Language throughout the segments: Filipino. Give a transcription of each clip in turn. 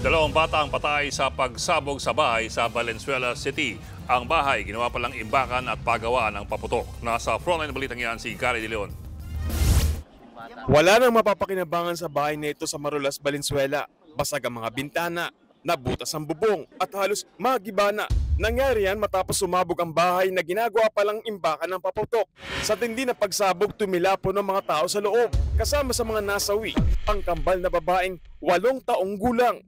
Dalawang bata ang patay sa pagsabog sa bahay sa Valenzuela City. Ang bahay ginawa palang imbakan at pagawa ng paputok. Nasa frontline ng balitang yan si Gary De Leon. Wala nang mapapakinabangan sa bahay nito sa Marulas, Valenzuela. Basag ang mga bintana, nabutas ang bubong at halos magibana. Nangyari yan matapos sumabog ang bahay na ginagawa palang imbakan ng paputok. Sa tindi na pagsabog, tumilapon ng mga tao sa loob. Kasama sa mga nasawi, ang kambal na babaeng 8 taong gulang.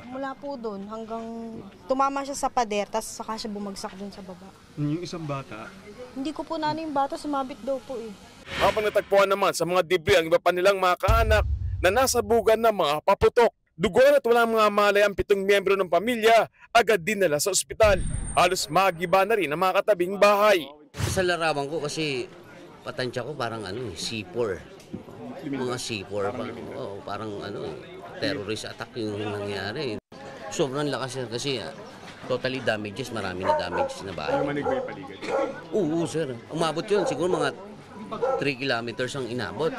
Mula po doon hanggang tumama siya sa pader, tapos saka siya bumagsak doon sa baba. Yung isang bata? Hindi ko po yung bata, sumabit daw po eh. Habang natagpuan naman sa mga debris ang iba pa nilang mga kaanak na nasabugan ng mga paputok. Duguan at walang mga malay ang 7 miyembro ng pamilya, agad dinala sa ospital. Halos magiba na rin ang mga katabing bahay. Sa larawan ko kasi patansya ko parang C4. Mga C4 parang terrorist attack yung nangyari. Sobrang lakas kasi totally damages, marami na damage na bahay. Manig ba yung paligid? Oo sir, umabot yun siguro mga 3 kilometers ang inabot.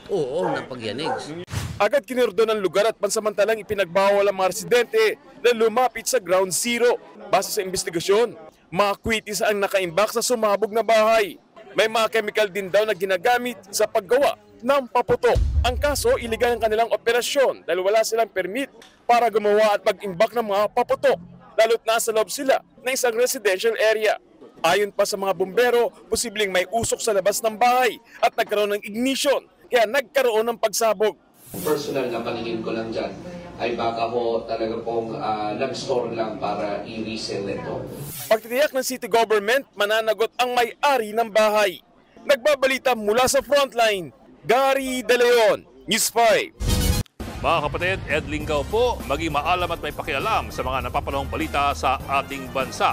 Oo, napagyanig. Agad kinordon ang lugar at pansamantalang ipinagbawal ang mga residente na lumapit sa ground zero. Base sa investigasyon, mga kwitis ang nakaimbak sa sumabog na bahay. May mga chemical din daw na ginagamit sa paggawa ng paputok. Ang kaso, iligal ang kanilang operasyon dahil wala silang permit para gumawa at mag-imbak ng mga paputok, lalo't nasa loob sila ng isang residential area. Ayon pa sa mga bumbero, posibleng may usok sa labas ng bahay at nagkaroon ng ignition, kaya nagkaroon ng pagsabog. Personal na paningin ko lang dyan ay baka po talaga pong nag-store lang para i-resell ito. Pagtitiyak ng city government, mananagot ang may-ari ng bahay. Nagbabalita mula sa frontline, Gary De Leon, News 5. Mga kapatid, Ed Lingaw po, maging maalam at may pakialam sa mga napapanahong balita sa ating bansa.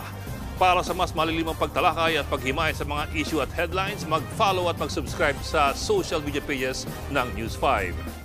Para sa mas malilimang pagtalakay at paghimay sa mga issue at headlines, mag-follow at mag-subscribe sa social media pages ng News 5.